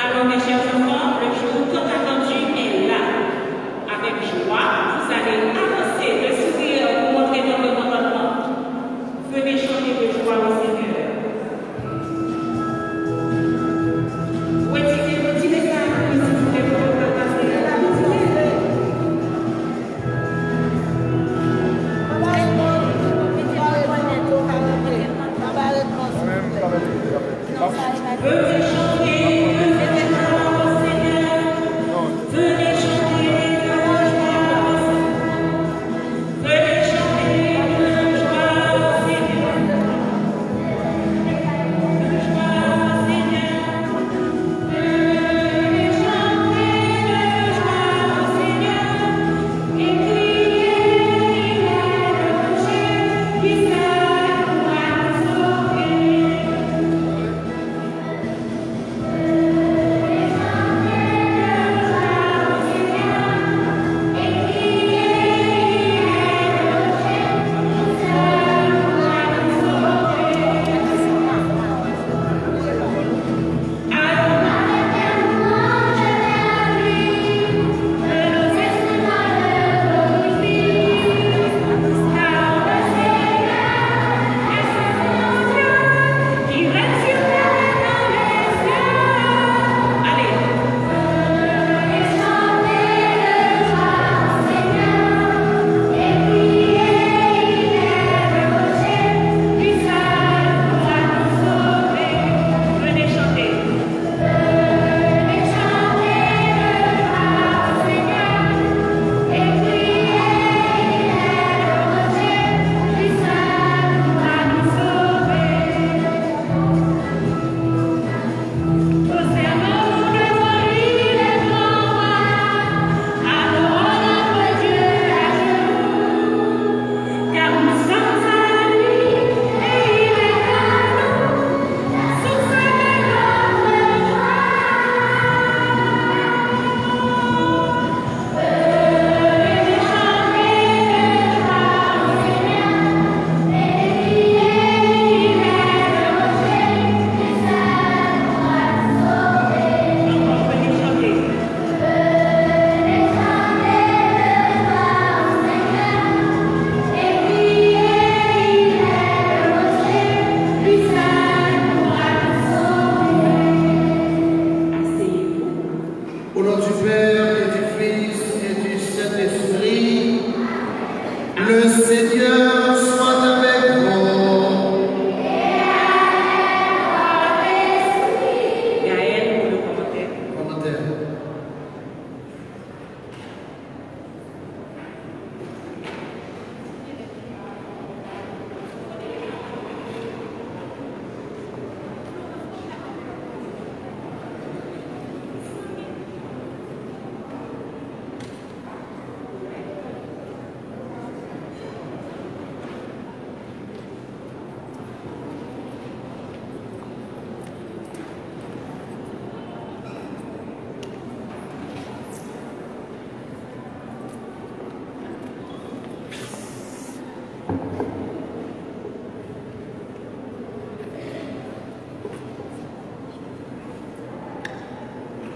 Alors, mes chers enfants, le jour tant attendu est là. Avec joie, vous allez avancer le sourire pour montrer votre contentement. Venez chanter de joie au Seigneur. Retirez ça, s'il vous plaît, pour le passer à la venez chanter. Venez chanter,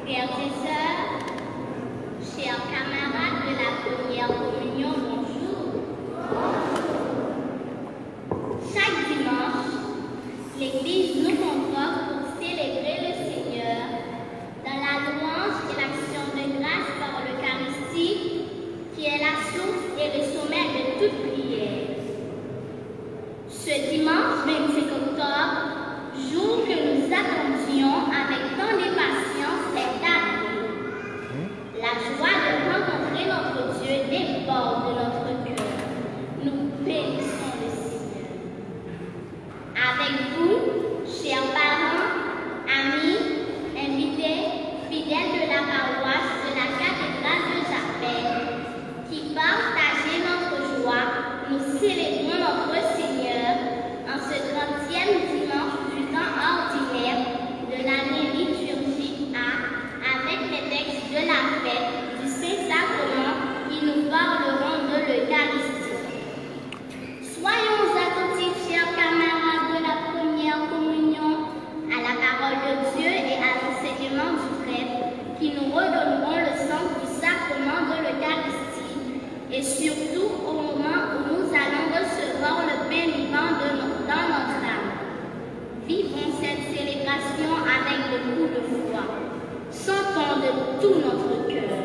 Frères et sœurs, chers camarades de la première communion, bonjour. Chaque dimanche, l'Église nous convoque pour célébrer le Seigneur dans la louange et l'action de grâce par l'Eucharistie, qui est la source et le sommet de toute prière. Ce dimanche 25 octobre, jour que nous attendions avec tant d'impatience, est arrivé. La joie de rencontrer notre Dieu déborde de notre cœur. Nous bénissons le Seigneur. Avec vous, chers parents, amis, invités, fidèles de la paroisse de la cathédrale de Japelle, qui partagez notre joie, nous célébrons notre Seigneur en ce 30e dimanche du temps ordinaire de l'année liturgique A, avec les textes de la fête du Saint-Sacrement qui nous parleront de l'Eucharistie. Soyons attentifs, chers camarades de la première communion, à la parole de Dieu et à l'enseignement du prêtre qui nous redonneront le sens du sacrement de l'Eucharistie et surtout au moment où nous allons recevoir le pain vivant dans notre âme. Vivons cette célébration avec beaucoup de foi. Sentons de tout notre cœur.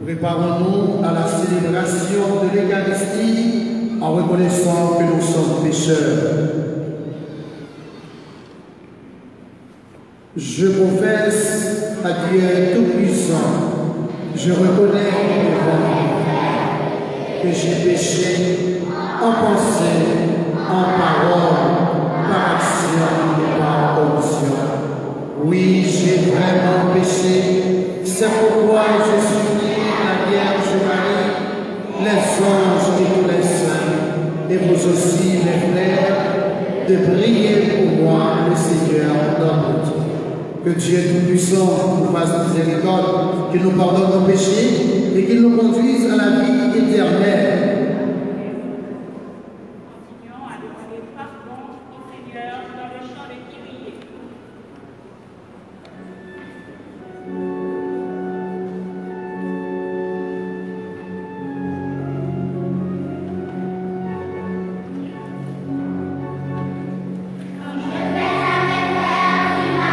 Préparons-nous à la célébration de l'Eucharistie en reconnaissant que nous sommes pécheurs. Je confesse à Dieu Tout-Puissant, je reconnais devant lui que j'ai péché en pensée, en parole, par action et par omission. Oui, j'ai vraiment péché, c'est pourquoi je supplie la Vierge Marie, les anges et tous les saints, et vous aussi les frères, de prier pour moi, le Seigneur, notre Dieu. Que Dieu Tout-Puissant nous fasse miséricorde, qu'il nous pardonne nos péchés et qu'il nous conduise à la vie éternelle. Continuons à demander pardon au Seigneur dans le chant de Kyrie. Je vais à mes frères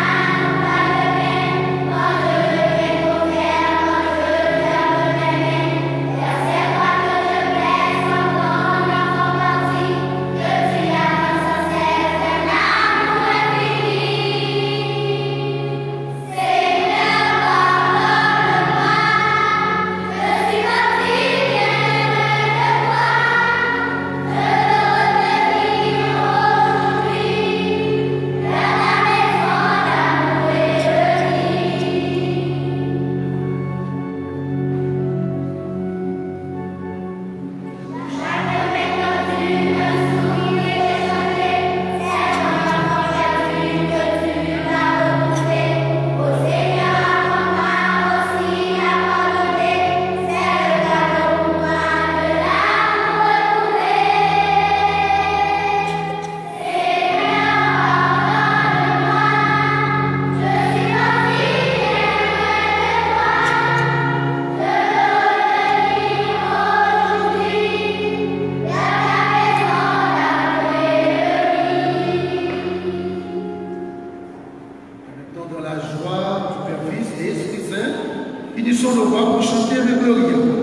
dans la joie du Père, Fils et Esprit Saint, unissons nos voix pour chanter le Gloria.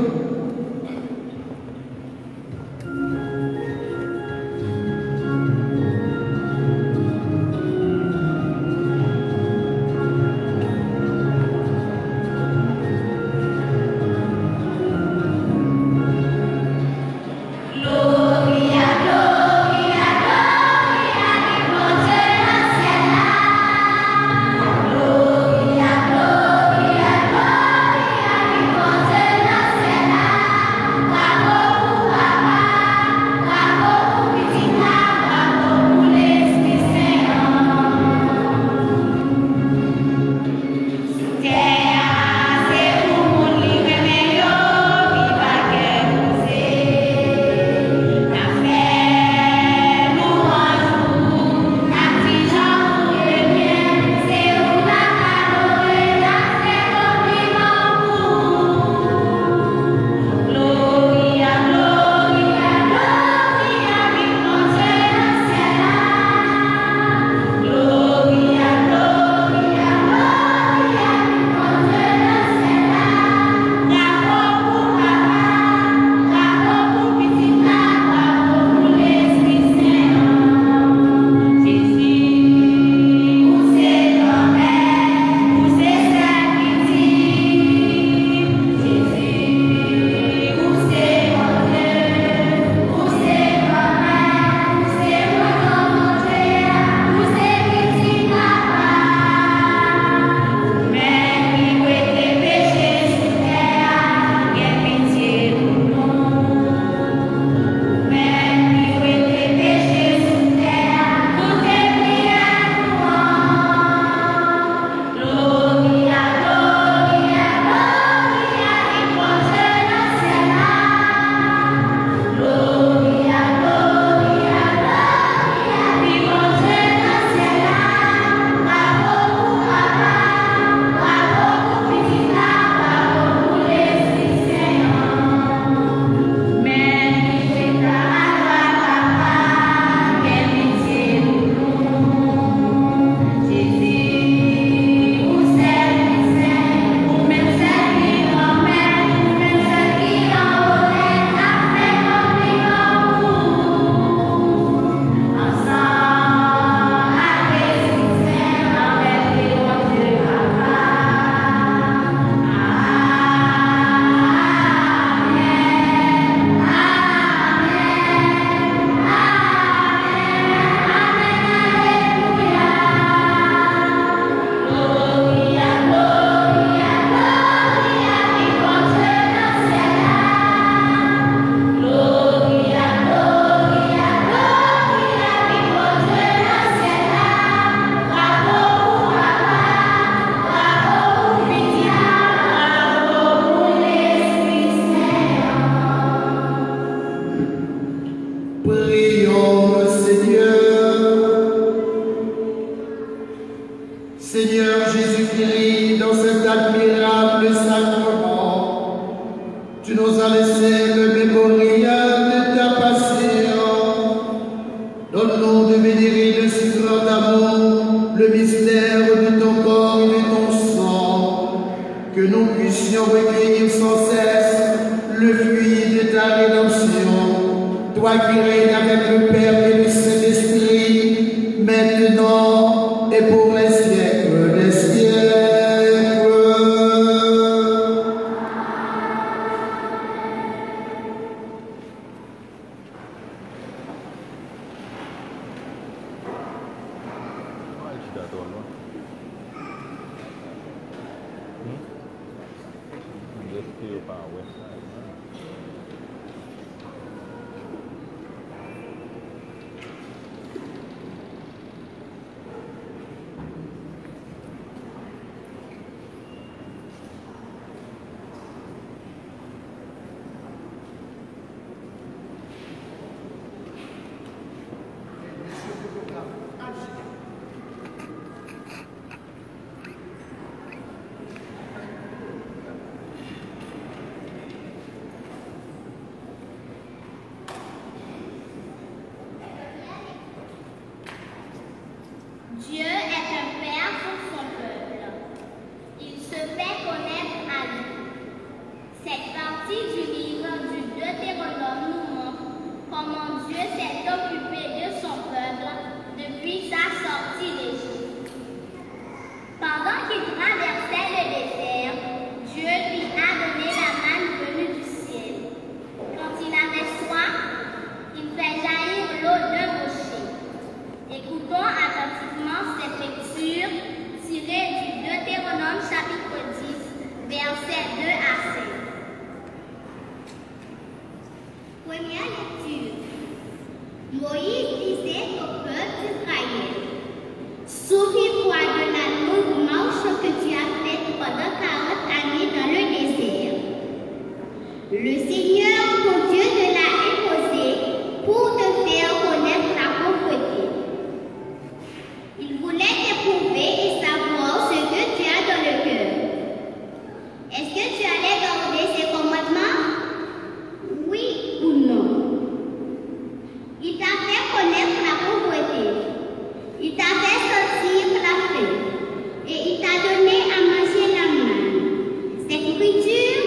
versets 2 à 5. Première lecture. Moïse disait au peuple d'Israël, souviens-toi de la longue marche que tu as faite pendant 40 années dans le désert. Le Seigneur, ton Dieu, te l'a imposé pour te faire connaître la pauvreté. Il voulait t'éprouver et savoir ce que tu as dans le cœur. Est-ce que tu allais garder ses commandements? Oui ou non? Il t'a fait connaître la pauvreté. Il t'a fait sentir la faim. Et il t'a donné à manger la manne. Cette nourriture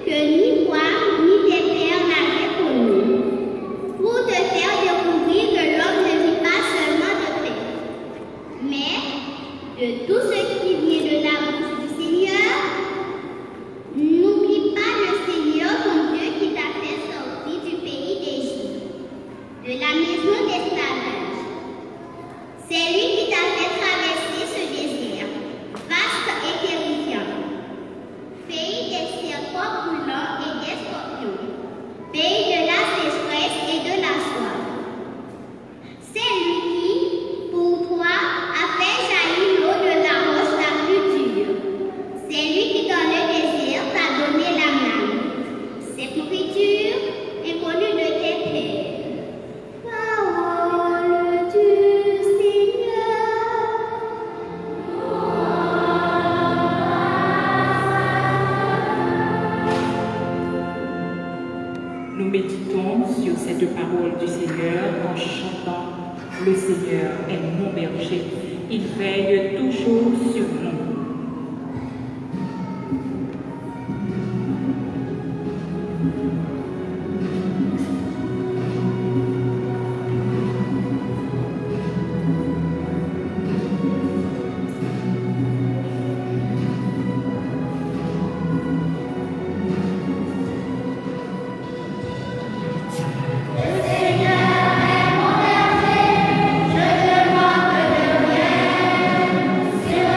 que ni toi ni tes pères n'avaient connue. Pour te faire découvrir que l'homme ne vit pas seulement de pain, mais de tout ce qui vient de la bouche du Seigneur. N'oublie pas le Seigneur, ton Dieu, qui t'a fait sortir du pays d'Égypte, de la maison d'esclavage. C'est lui qui t'a fait traverser ce désert, vaste et terrifiant, pays des serpents brûlants et des scorpions, pays de la sécheresse et de la soif. C'est lui qui, pour toi, a fait jaillir l'eau de la roche la plus dure. C'est lui qui, dans le désert, t'a donné la manne, cette nourriture inconnue de tes pères. Parole du Seigneur. Nous méditons sur cette parole du Seigneur en chantant « Le Seigneur est mon berger, il veille toujours sur nous ». Je demande de rien sur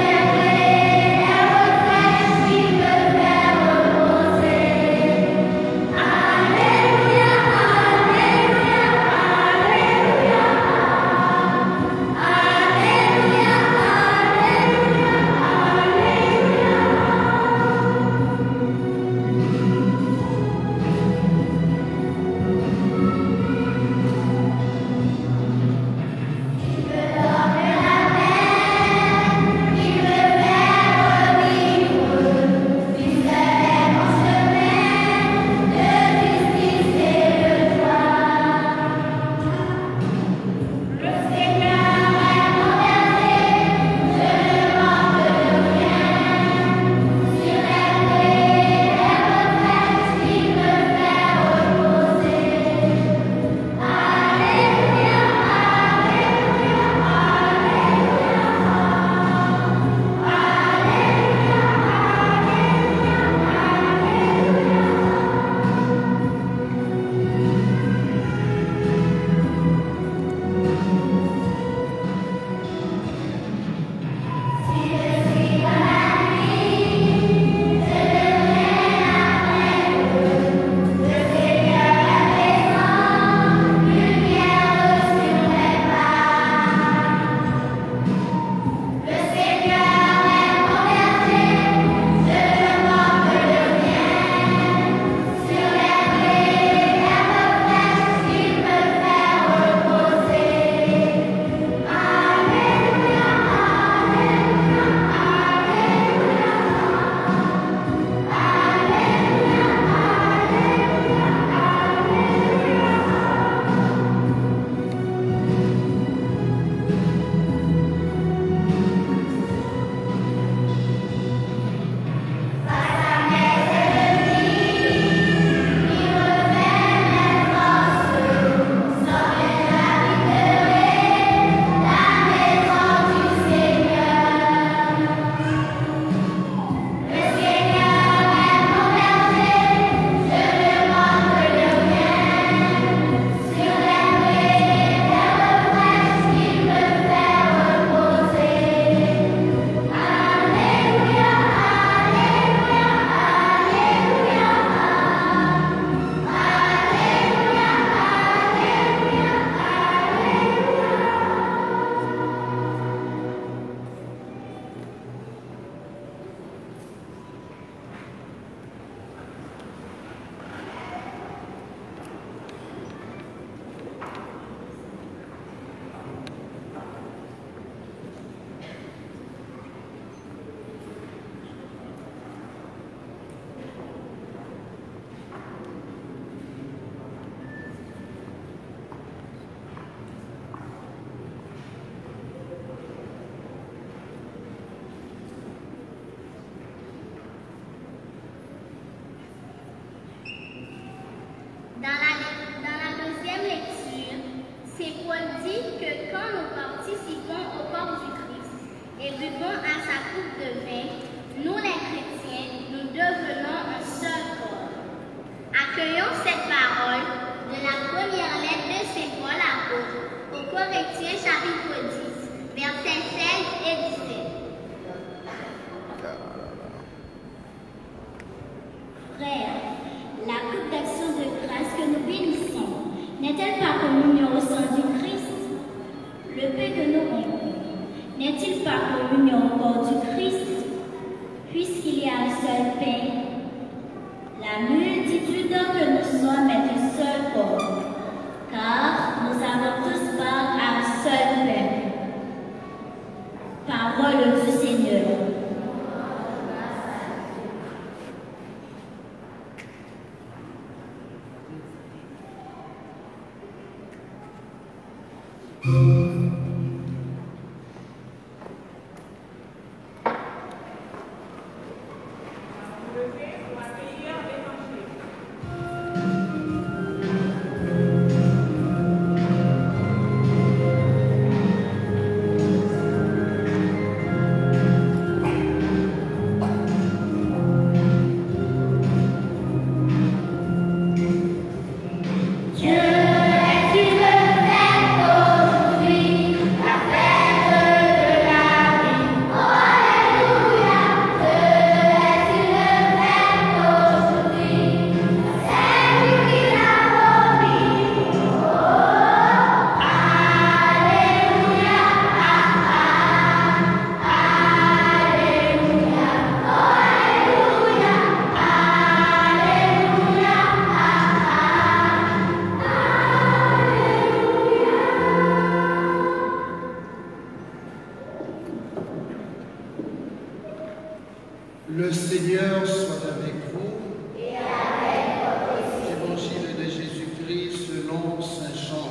Le Seigneur soit avec vous. Et avec votre esprit. Évangile de Jésus-Christ selon Saint Jean.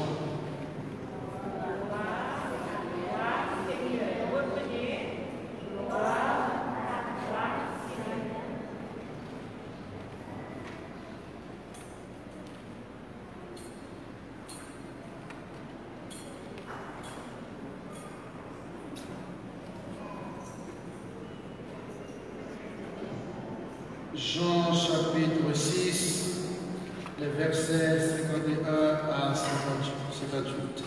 Jean chapitre 6, les versets 51 à 58.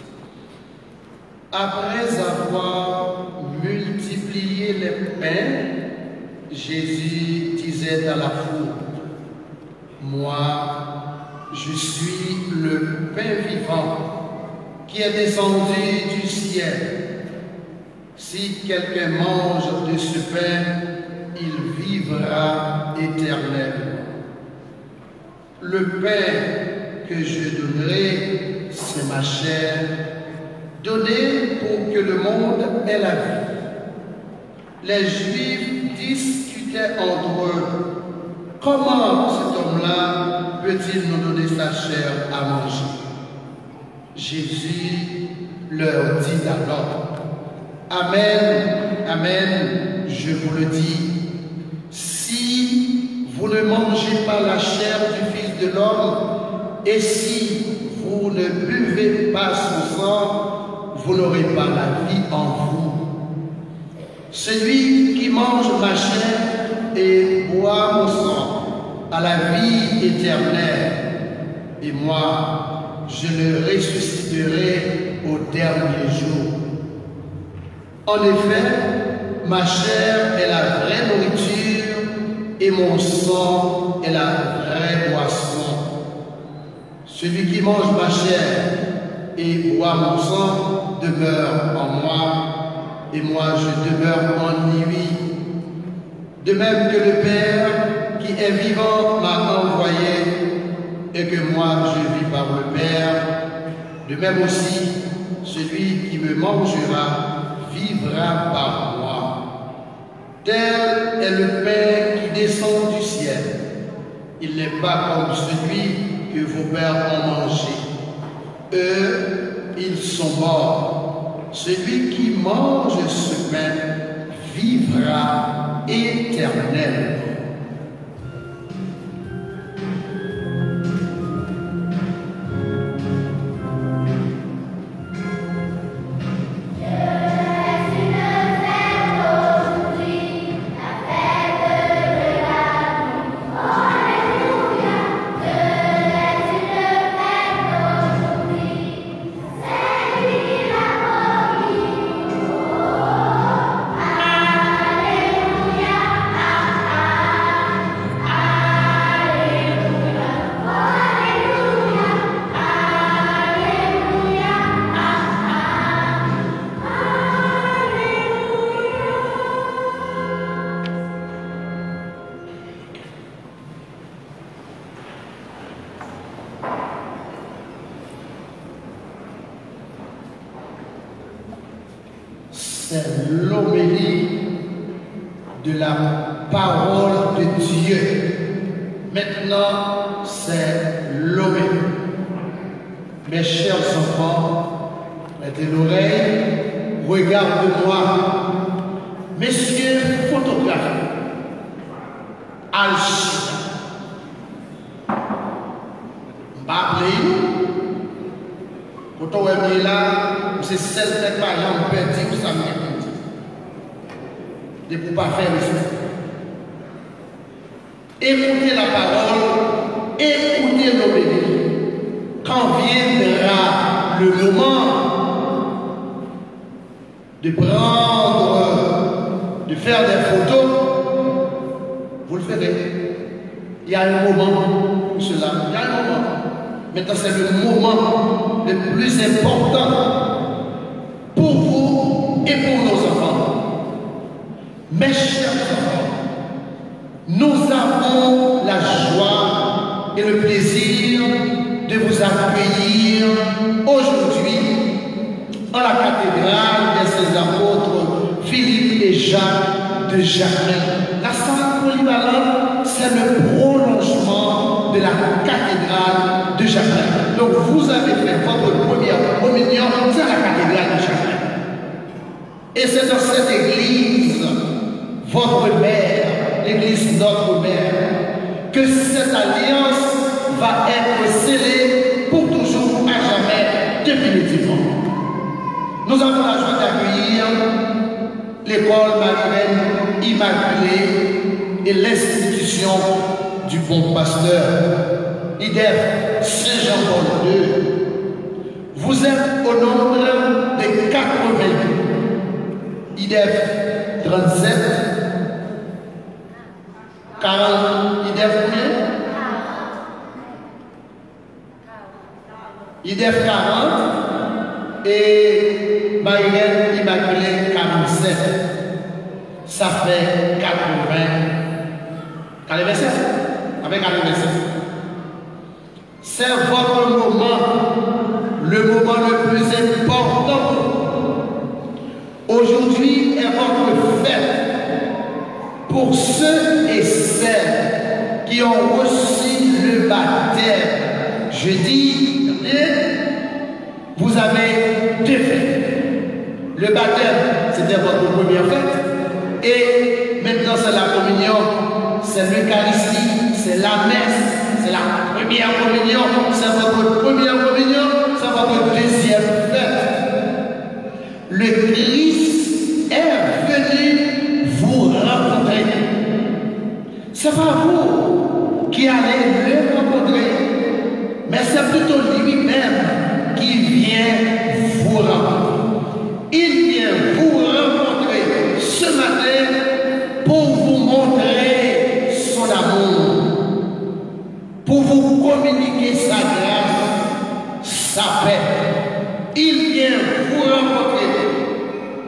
Après avoir multiplié les pains, Jésus disait à la foule, « Moi, je suis le pain vivant qui est descendu du ciel. Si quelqu'un mange de ce pain, il vivra éternellement. Le pain que je donnerai, c'est ma chair, donnée pour que le monde ait la vie. » Les Juifs discutaient entre eux, « Comment cet homme-là peut-il nous donner sa chair à manger ?» Jésus leur dit alors, « Amen, amen, je vous le dis, si vous ne mangez pas la chair du Fils de l'homme, et si vous ne buvez pas son sang, vous n'aurez pas la vie en vous. Celui qui mange ma chair et boit mon sang a la vie éternelle, et moi, je le ressusciterai au dernier jour. En effet, ma chair est la vraie nourriture et mon sang est la vraie boisson. Celui qui mange ma chair et boit mon sang demeure en moi et moi je demeure en lui. De même que le Père qui est vivant m'a envoyé et que moi je vis par le Père, de même aussi celui qui me mangera vivra par moi. Tel est le pain qui descend du ciel. Il n'est pas comme celui que vos pères ont mangé. Eux, ils sont morts. Celui qui mange ce pain vivra éternellement. C'est l'homélie de la parole de Dieu. Maintenant, c'est l'homélie. Mes chers enfants, mettez l'oreille, regardez-moi. Messieurs photographes, Alchina, Bablé, quand on est là, c'est celle qui par exemple perdu ou ça m'a dit. De ne pas faire le écoutez la parole, écoutez l'obéissance. Quand viendra le moment de prendre, de faire des photos, vous le ferez. Il y a un moment pour cela. Il y a un moment. Maintenant, c'est le moment le plus important pour vous et pour nos enfants. Mes chers enfants, nous avons la joie et le plaisir de vous accueillir aujourd'hui en la cathédrale des saints apôtres Philippe et Jacques de Jacmel. La salle polyvalente, c'est le prolongement de la cathédrale de Jacqueline. Donc vous avez fait votre première communion, c'est la cathédrale de Jacqueline. Et c'est dans cette église, votre mère, l'église notre mère, que cette alliance va être scellée pour toujours, à jamais, définitivement. Nous avons la joie d'accueillir l'école Marie-Reine Immaculée et l'institution du bon pasteur IDEF Saint-Jean-Paul II. Vous êtes au nombre de 80. IDEF 37, 40, IDEF combien? IDEF 40 et Marie-Reine Immaculée 47. Ça fait 80. 87? Avec 87. C'est votre moment, le moment le plus important. Aujourd'hui est votre fête pour ceux et celles qui ont reçu le baptême. Je dis, vous avez deux fêtes. Le baptême, c'était votre première fête. Et maintenant, c'est la communion, c'est l'Eucharistie, c'est la messe, c'est la première communion, c'est votre première communion, c'est votre deuxième fête. Le Christ est venu vous rencontrer. Ce n'est pas vous qui allez le rencontrer, mais c'est plutôt lui-même qui vient vous rencontrer. Il vient vous rencontrer ce matin pour vous montrer son amour, pour vous communiquer sa grâce, sa paix. Il vient vous rencontrer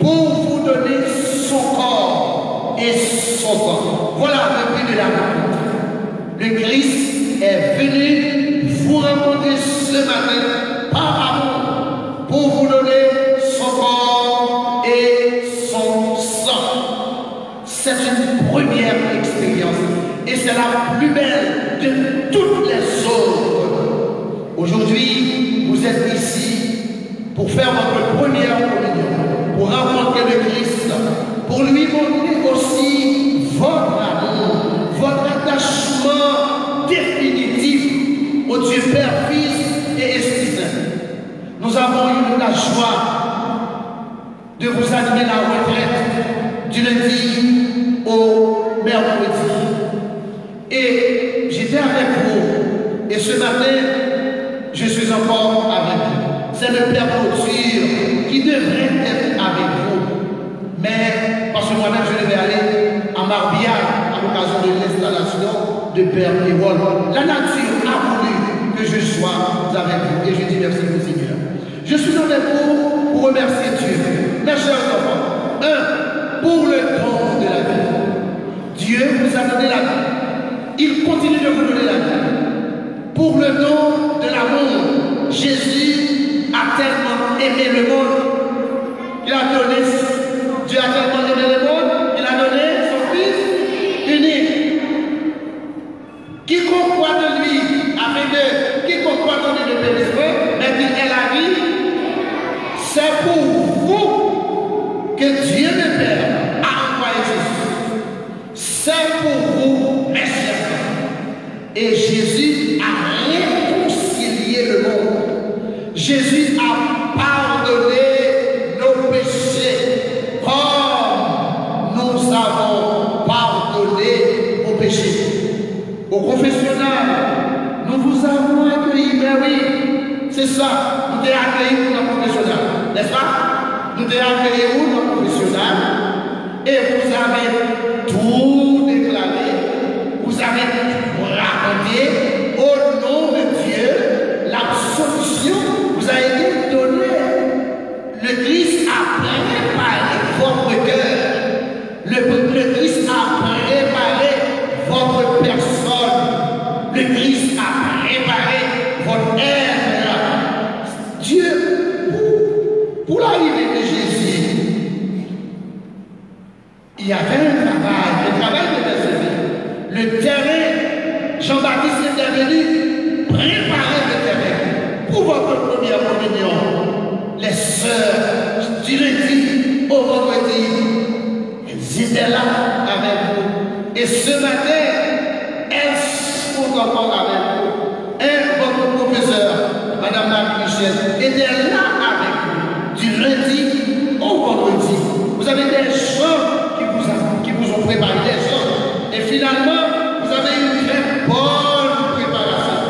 pour vous donner son corps et son sang. Voilà le but de la rencontre. Le Christ est venu vous rencontrer ce matin par amour pour vous donner son corps et son sang. C'est une première expérience et c'est la plus belle de toutes les autres. Aujourd'hui, vous êtes ici pour faire votre première communion, pour rencontrer le Christ, pour lui montrer aussi votre amour, votre attachement définitif au Dieu Père, Fils et Esprit Saint. Nous avons eu la joie de vous animer la retraite du lundi au mercredi. Et j'étais avec vous. Et ce matin, je suis encore avec vous. C'est le Père Couture qui devrait être avec vous. Mais parce que moi-même, je devais aller à Marbiac à l'occasion de l'installation de Père Hérol. La nature a voulu que je sois avec vous. Et je dis merci au Seigneur. Je suis avec vous pour remercier Dieu. Mes chers enfants, pour le don de la vie. Dieu vous a donné la vie. Il continue de vous donner la vie. Pour le don de l'amour, Jésus a tellement aimé le monde qu'il a donné, Dieu a tellement aimé le monde qu'il a donné son Fils unique. Quiconque croit de lui, quiconque croit en lui ne périsse pas, mais qu'il ait la vie, c'est pour vous que Dieu le Père a envoyé Jésus. C'est pour vous, mes chers. Et Jésus a réconcilié le monde. Jésus a pardonné nos péchés comme nous avons pardonné vos péchés. Au confessionnal, nous vous avons accueillis. Mais oui, c'est ça. Nous t'avons accueillis dans le confessionnal. N'est-ce pas? Nous t'avons accueillis où dans le confessionnal? Et vous avez tout déclaré. Vous avez raconté au nom de Dieu l'absolution vous a été donnée. Le Christ a préparé votre cœur. Le Christ a préparé votre personne. Le Christ a préparé votre être. Dieu, pour l'arrivée de Jésus, il y avait un avec vous. Et ce matin, elles sont encore avec vous. Et votre professeur, Madame Marie-Michel, était là avec vous, du lundi au vendredi. Vous avez des gens qui vous ont préparé des gens. Et finalement, vous avez une très bonne préparation.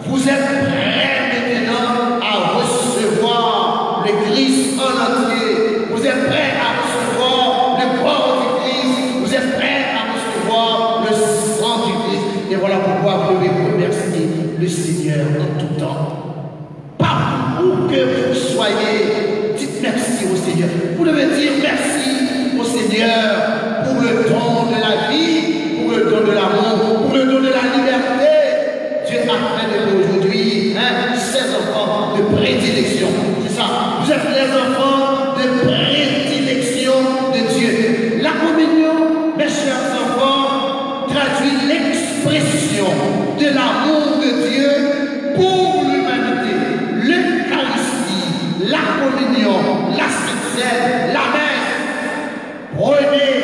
Vous êtes prêts maintenant à recevoir le Christ en entier. Vous êtes prêts à recevoir le corps du Christ. Vous êtes prêts à recevoir le sang du Christ. Et voilà pourquoi vous devez remercier le Seigneur en tout temps. Partout que vous soyez, dites merci au Seigneur. Vous devez dire merci au Seigneur pour le don de la vie, pour le don de l'amour, pour le don de la liberté. Dieu a fait de nous aujourd'hui ses enfants de prédilection. C'est ça. Vous êtes les enfants de prédilection de Dieu. La communion, mes chers enfants, traduit l'expression de l'amour de Dieu pour l'humanité. L'Eucharistie, la communion, la Sainte Seine, la messe. Prenez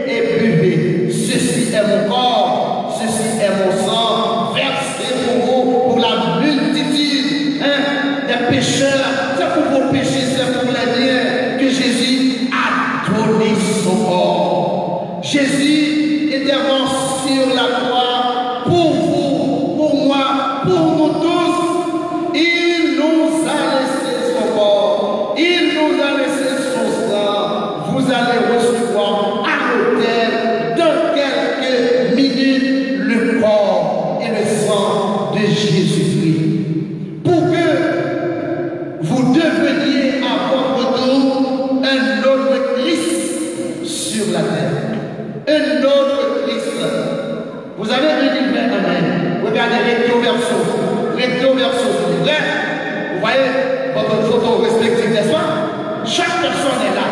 et buvez. Ceci est mon corps, ceci est mon sang, versé pour vous, pour la multitude des pécheurs. C'est pour vos péchés, c'est pour les biens que Jésus a donné son corps. Jésus était mort sur la croix pour vous, pour moi, pour nous tous. Il nous a laissé son corps, il nous a laissé son sang. Vous allez recevoir à l'autel dans quelques minutes le corps et le sang de Jésus-Christ. Pour que vous deveniez à votre tour un autre Christ sur la terre. Un autre Christ. Vous avez un livret en main. Regardez recto verso. Recto verso, c'est vrai. Vous voyez votre photo respective, n'est-ce pas? Chaque personne est là.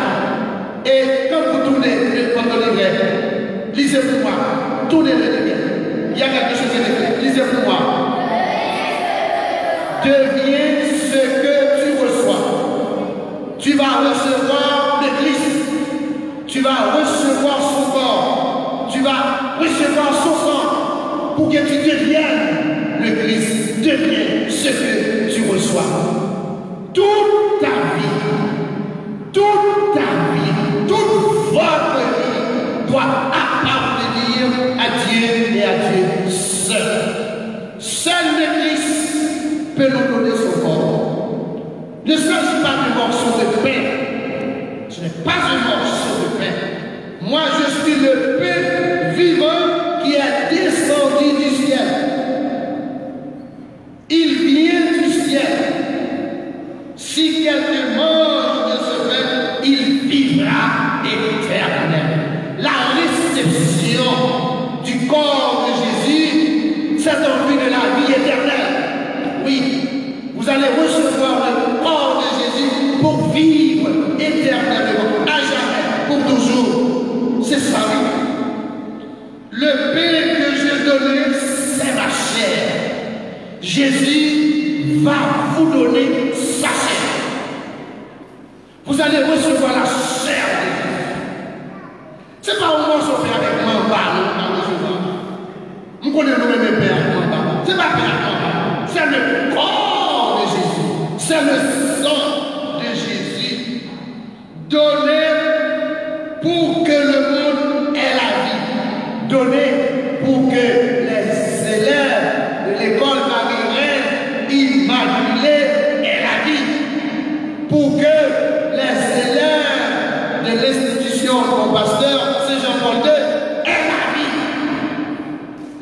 Et quand vous tournez votre livret, lisez pour moi. Tournez le livret. Il y a quelque chose qui est écrit. Lisez pour moi. Deviens ce que tu reçois. Tu vas recevoir le Christ. Tu vas recevoir son corps. Tu vas recevoir son sang pour que tu deviennes le Christ. Deviens ce que tu reçois. Toute ta vie, toute votre vie doit appartenir à Dieu et à Dieu seul. Seul le Christ peut nous donner son corps. Ne s'agit pas d'un morceau de pain. Ce n'est pas un morceau de pain. Moi, je suis le pain vivant qui est descendu du ciel. Il vient du ciel. Si quelqu'un mange de ce pain, il vivra éternellement. La réception du corps de Jésus, c'est en vue de la vie éternelle. Oui, vous allez recevoir le corps de Jésus pour vivre éternellement, à jamais, pour toujours. C'est ça. Le pain que j'ai donné, c'est ma chair. Jésus va vous donner sa chair. Vous allez recevoir la chair de Jésus. C'est pas au moins sauver avec moi en bas, nous connaissons nous-mêmes Père en bas. C'est pas Père en bas. C'est le corps de Jésus. C'est le sang de Jésus. Donné pour que le monde ait la vie. Donné pour que les élèves de l'école Marie-Reine Immaculée aient la vie. Pour que les élèves de l'institution mon pasteur Saint-Jean-Paul II aient la vie.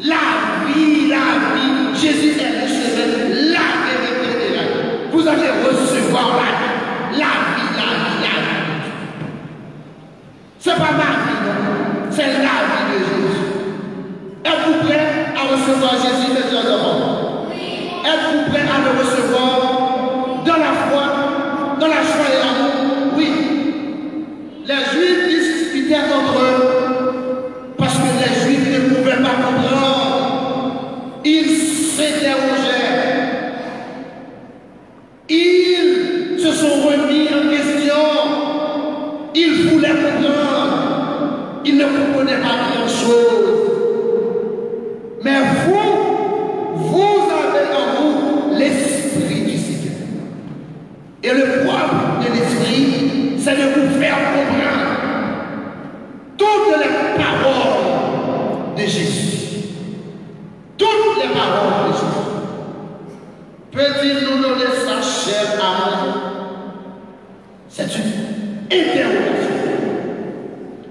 La vie, la vie. Jésus est le chemin, la vérité et la vie. Vous allez recevoir la vie. La vie, la vie, la vie. C'est pas ma vie, non. C'est la vie de Jésus. Êtes-vous prêts à recevoir Jésus, mes chers enfants? Êtes-vous prêts à le recevoir dans la foi, dans la joie et l'amour? Oui. Les Juifs disputaient entre eux parce que les Juifs ne pouvaient pas comprendre. Ils s'interrogeaient. Ils se sont remis en question. Ils voulaient comprendre. Ils ne comprenaient n'est pas grand-chose. Mais vous avez en vous l'Esprit du Seigneur. Et le propre de l'Esprit, c'est de vous faire comprendre toutes les paroles de Jésus. Toutes les paroles de Jésus. Peut-il nous donner sa chair à manger? C'est une interrogation.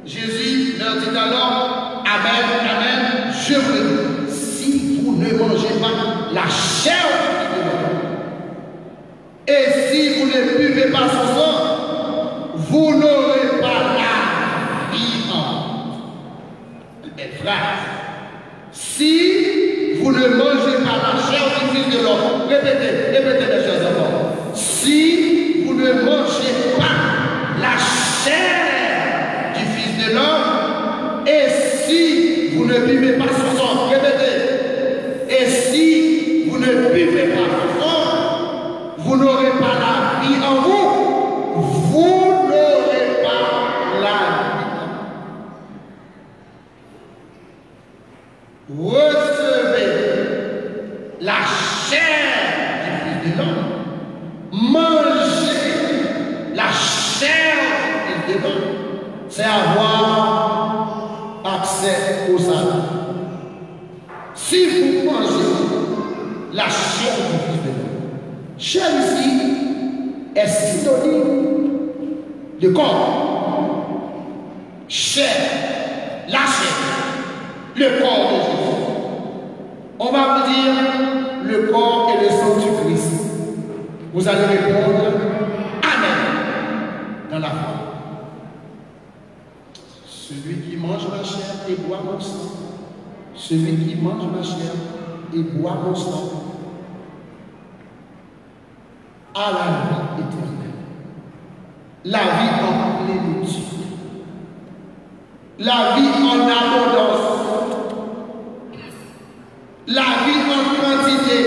Jésus leur dit alors, Amen, Amen, je vous le dis, si vous ne mangez pas la chair de l'homme, et si vous ne buvez pas son sang, vous n'aurez pas la vie en vous. Belle phrase. Si vous ne mangez pas la chair du Fils de l'homme, répétez, mes chers enfants. Si vous ne mangez pas la chair du Fils de l'homme, et si vous ne buvez pas son sang, répétez, et si vous ne buvez pas son sang, vous n'aurez pas la vie en vous, vous n'aurez pas la vie en vous. Recevez la chair du Fils de l'homme, mangez la chair du Fils de l'homme, c'est avoir accès au salut. Si vous mangez la chair du Fils de l'homme, chair ici est synonyme de corps. Chair, la chair, le corps de Jésus. On va vous dire le corps et le sang du Christ. Vous allez répondre Amen dans la foi. Celui qui mange ma chair et boit mon sang, celui qui mange ma chair et boit mon sang, a la vie éternelle. La vie en plénitude. La vie en abondance. La vie en quantité.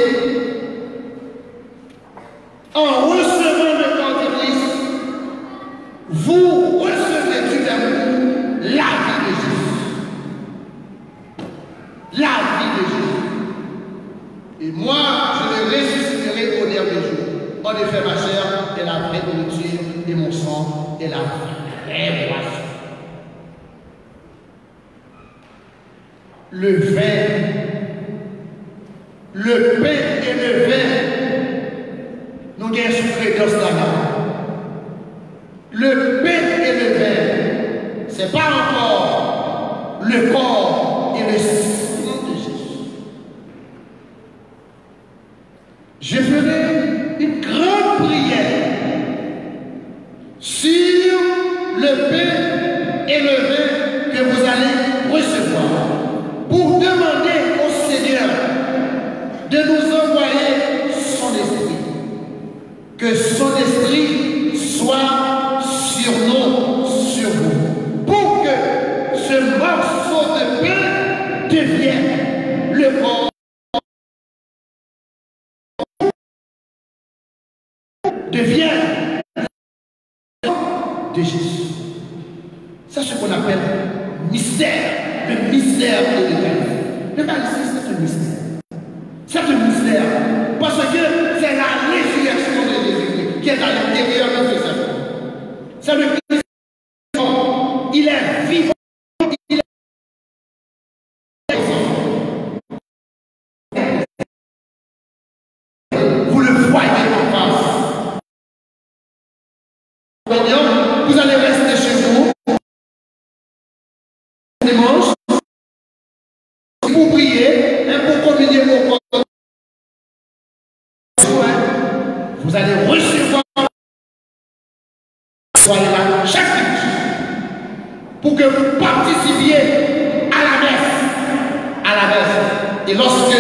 En recevant le corps de Christ, vous recevez tout d'amour la vie de Jésus. La vie de Jésus. Et moi, je le ressusciterai au dernier jour. En effet, ma chair est la vraie nourriture et mon sang est la vraie boisson. Le vin, le pain et le vin, nous avons souffert dans ce le pain et le vin, ce n'est pas encore le corps et le sang de Jésus. Je ferai une grande prière sur le pain et le vin que vous allez recevoir pour demander au Seigneur de nous envoyer son esprit. Que son esprit soit sur nous, sur vous, pour que ce morceau de pain devienne le corps de Jésus. C'est ce qu'on appelle mystère, le mystère de l'Eucharistie. L'Eucharistie, c'est un mystère. C'est un mystère parce que c'est la résurrection de Jésus qui est à l'intérieur de ce cerveau. C'est le Christ. Il est vivant. Il est vous le voyez en face. Vous allez rester chez vous. Dimanche. Pour prier et pour communier vos corps. Vous allez recevoir. Soyez là chaque minute pour que vous participiez à la messe. À la messe. Et lorsque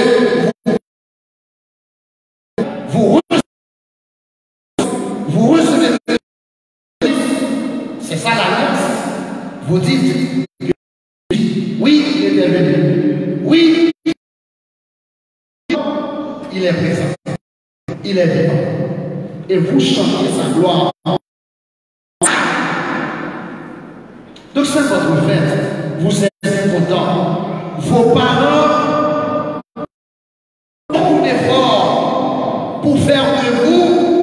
vous recevez, c'est ça la messe. Vous dites oui, il est venu. Oui, il est présent. Il est vivant. Et vous chantez sa gloire. Donc c'est votre fête. vous êtes contents. Vos parents ont beaucoup d'efforts pour faire de vous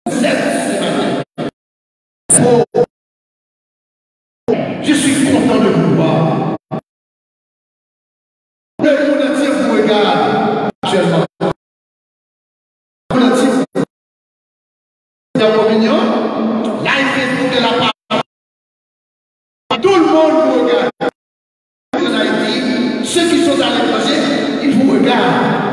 ce matin. Je suis content de vous voir. Le monde entier vous regarde actuellement. Le monde entier vous regarde en communion. Live Facebook de la part. Tout le monde vous regarde. En Haïti, ceux qui sont à l'étranger, ils vous regardent.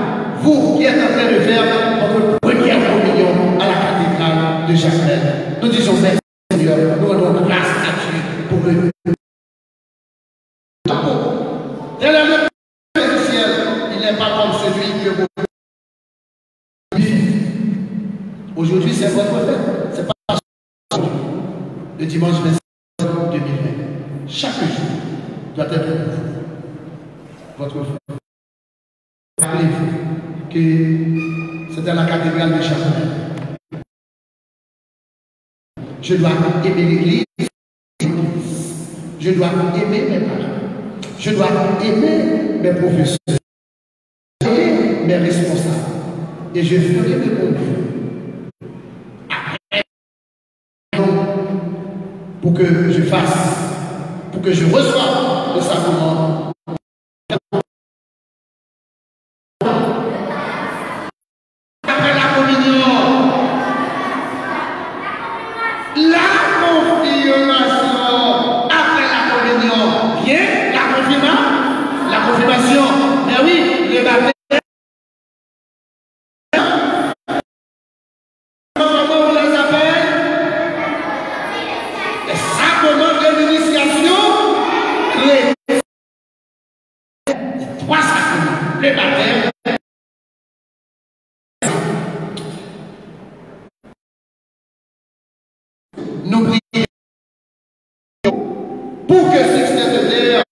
Vous qui êtes en train de faire votre première communion à la cathédrale de Jacques. Nous disons merci Seigneur, nous rendons grâce à Dieu pour le il n'est pas comme celui que vous vivez. Aujourd'hui, c'est votre fête. C'est pas le dimanche 27 2020. Chaque jour doit être votre fête. Rappelez-vous que c'est dans la cathédrale de Chapelle. Je dois aimer l'église. Je dois aimer mes parents. Je dois aimer mes professeurs, aimer mes responsables. Et je ferai mes bons Dieu. Pour que je fasse, pour que je reçoive le sacrement. Après la communion, la confirmation. Après la communion, bien. La confirmation, mais oui, le baptême. Comment on les appelle? Les sacrements de l'initiation. Les trois sacrements. Le baptême. Nous prions pour que ce système de terre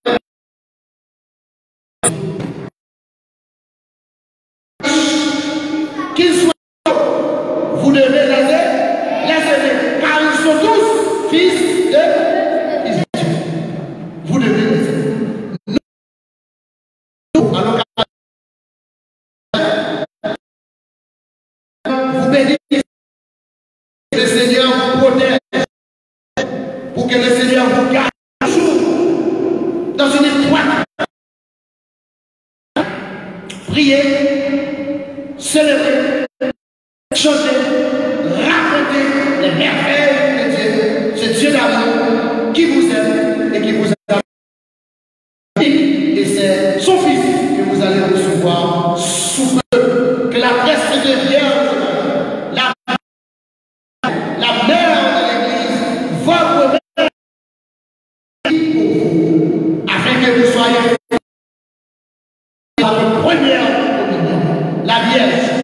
qu'ils soient, vous devez les aimer, car ils sont tous fils de Dieu. Vous devez les aimer. Nous, alors vous bénissez, le Seigneur vous protège, pour que le Seigneur vous garde toujours dans une étroite. Priez, célébrer, chanter, raconter les merveilles de Dieu, ce Dieu d'amour qui vous aime et qui vous aime. Et c'est son Fils que vous allez recevoir sous peu. Que la presse de Vierge, la mère de l'Église, votre mère, pour vous, afin que vous soyez la première communion, la Vierge,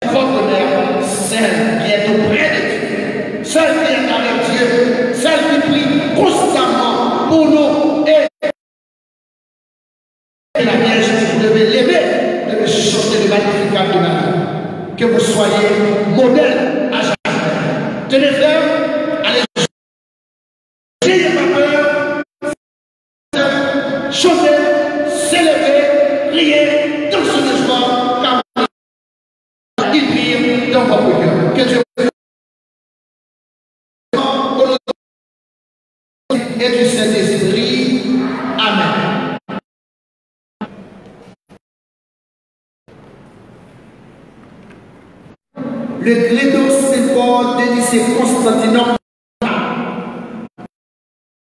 votre mère, celle qui est auprès de Dieu, celle qui est avec Dieu, celle qui prie constamment pour nous et la Vierge, vous devez l'aimer, vous devez chanter le magnificat de Marie, que vous soyez modèle à jamais. Tenez ferme, allez, n'ayez pas peur, chantez, célébrez, priez, dansez de joie, car il prie dans votre cœur. Que Dieu et du Saint-Esprit. Amen. Le Glédos Saint-Paul de lycée Constantinople.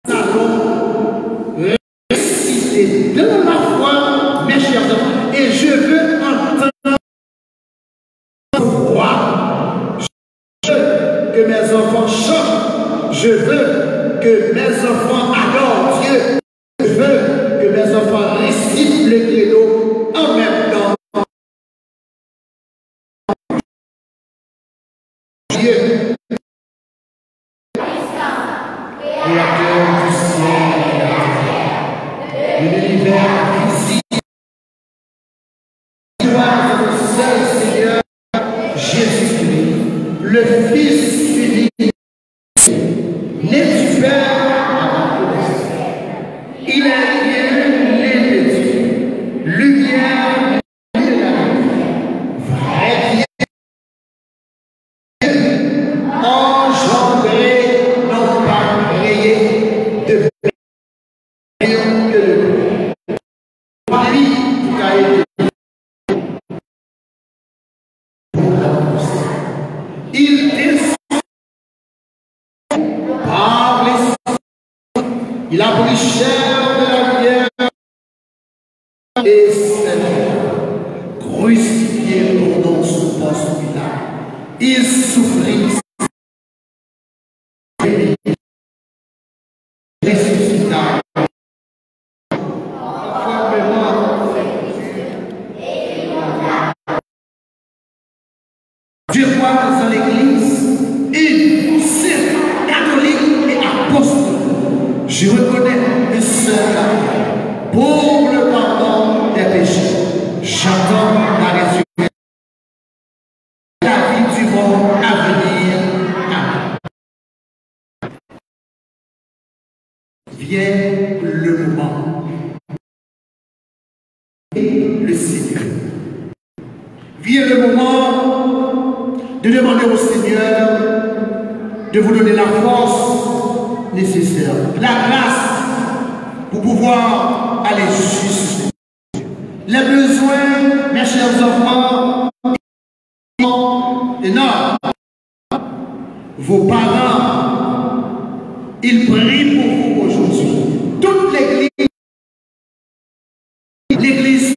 Nous allons réciter de la foi, mes chers enfants, et je veux entendre voix. Je veux que mes enfants chantent. Je veux que mes enfants adorent Dieu. Je veux que mes enfants récitent le Glédos en même temps. Dieu, créateur du ciel et de la terre, de l'univers visible, gloire au seul Seigneur Jésus-Christ, le Fils unique, né du Père, Il est Dieu, Dieu, lumière de la lumière, vrai Dieu, engendré, non pas créé, de Dieu que de lui. Lui qui a été il descend par les il a pris chair de la bière et Seigneur, crucifié pour nous sous Ponce Pilate. Il souffrit, ressuscita. Dieu voit dans l'Église une sainte catholique et apostolique. Je reconnais le seul pour le pardon des péchés. J'attends la résurrection, la vie du monde à venir. Amen. Vient le moment. Le Seigneur. Vient le moment de demander au Seigneur de vous donner la force nécessaire, la grâce pour pouvoir aller jusqu'au bout. Les besoins, mes chers enfants, sont énormes. Vos parents, ils prient pour vous aujourd'hui. Toute l'Église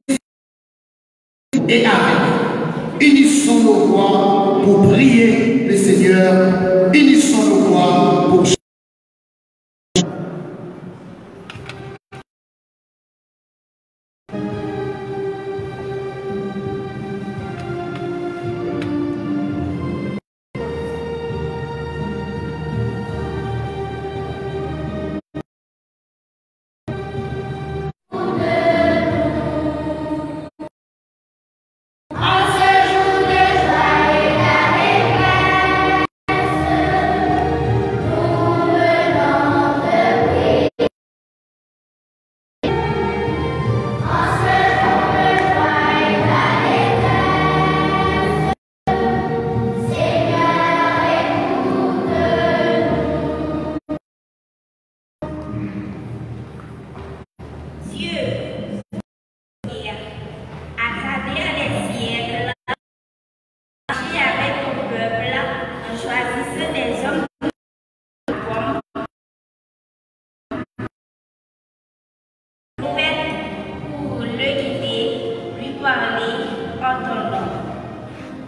est avec. Unissons nos voix pour prier le Seigneur. Unissons nos voix pour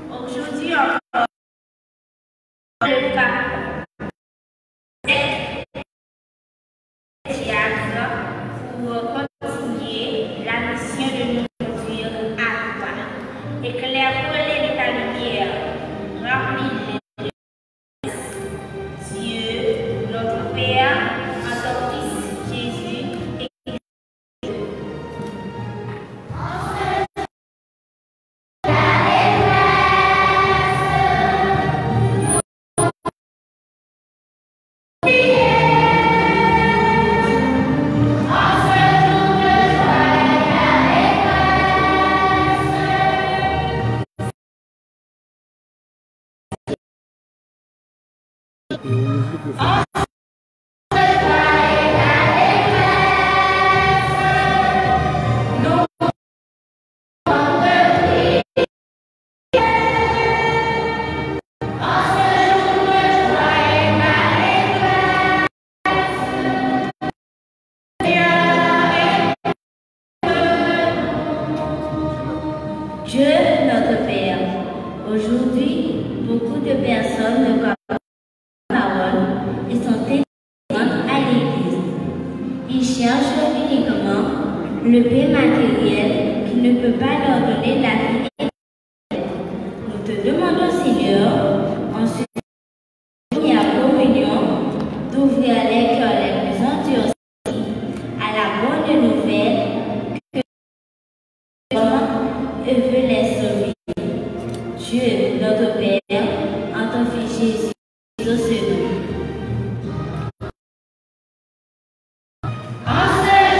Aujourd'hui encore, le cas pour continuer la mission de nous conduire à toi. Éclaire-les de ta lumière, remplis-les de Dieu, notre Père, en ton Fils Jésus. Dieu, notre Père, aujourd'hui, beaucoup de personnes ne comprennent pas la parole et sont indifférentes à l'Église. Ils cherchent uniquement le paix matériel qui ne peut pas leur donner la vie éternelle. Nous te demandons, Seigneur, en ce première communion, d'ouvrir les cœurs les plus endurcis à la bonne nouvelle que veut les sauver. Dieu, notre Père, en ton Fils Jésus, sauve-nous. En ce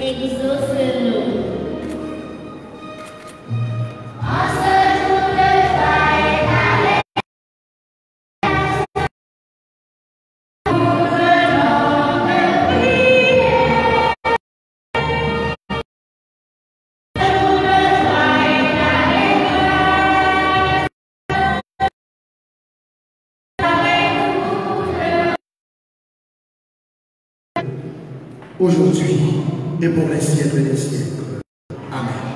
Exauce-nous. Aujourd'hui et pour les siècles des siècles. Amen.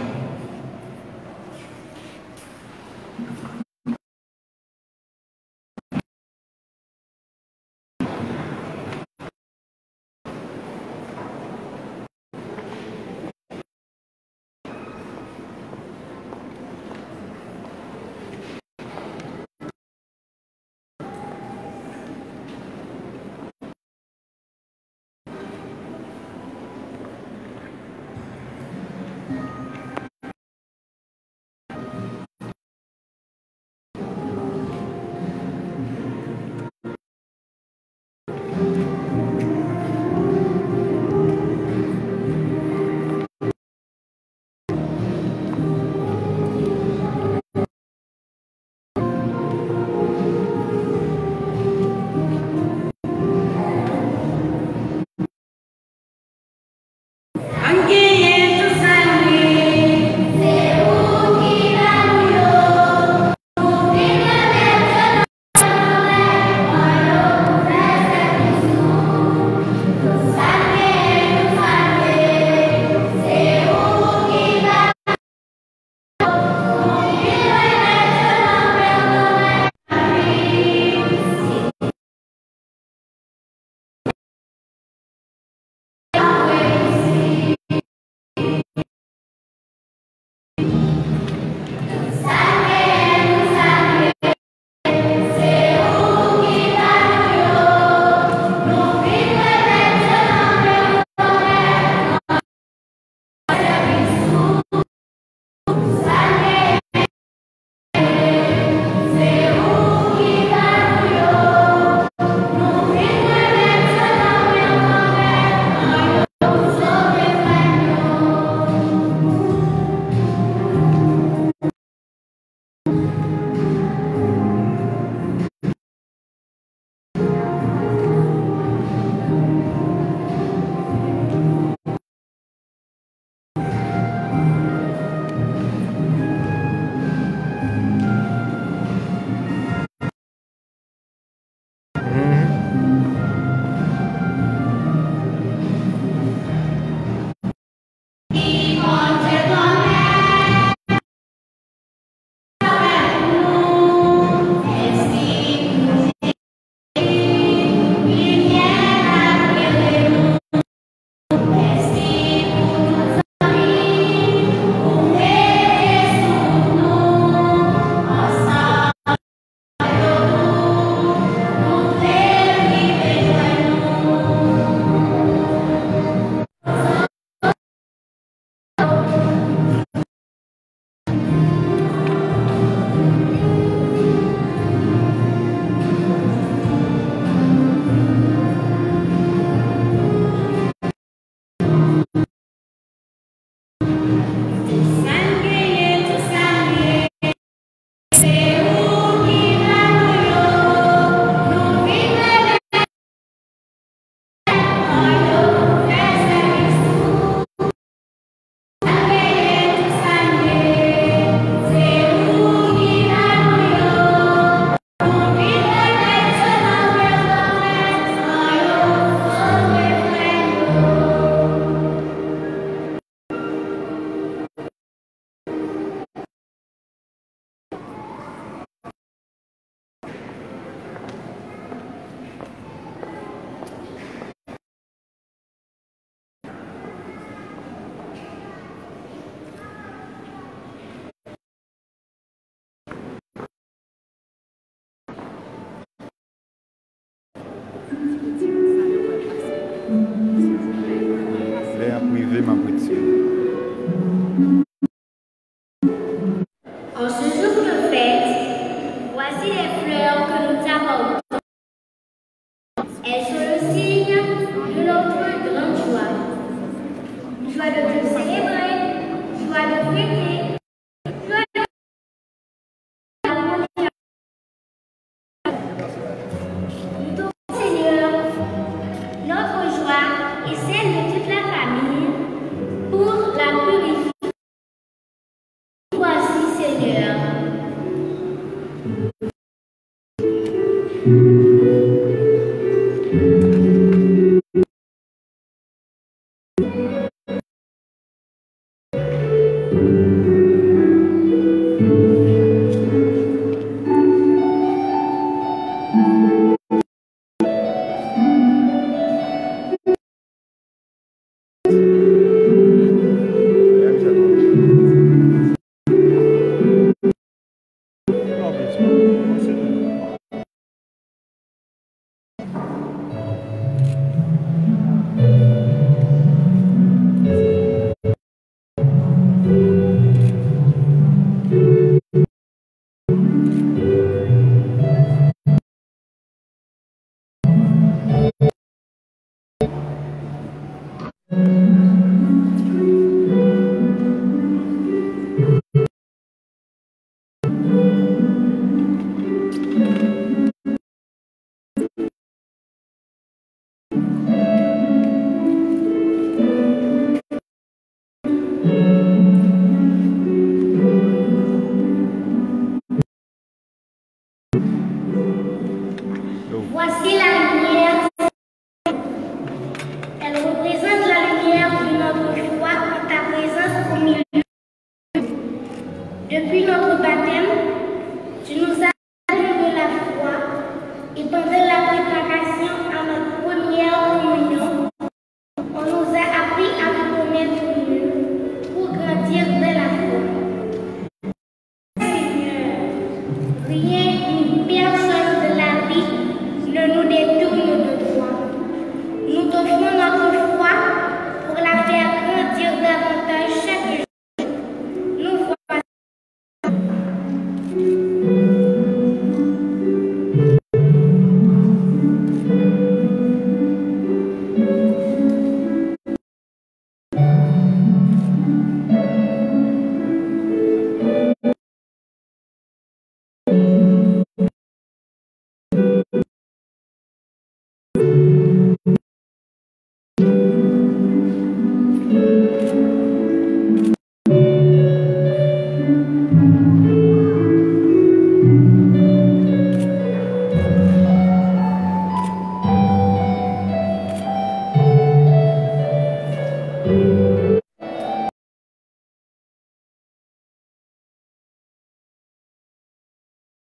de célébrer, joie de fêter, joie de nous devons, Seigneur, notre joie et celle de toute la famille pour la purifier. Voici, Seigneur. Voici la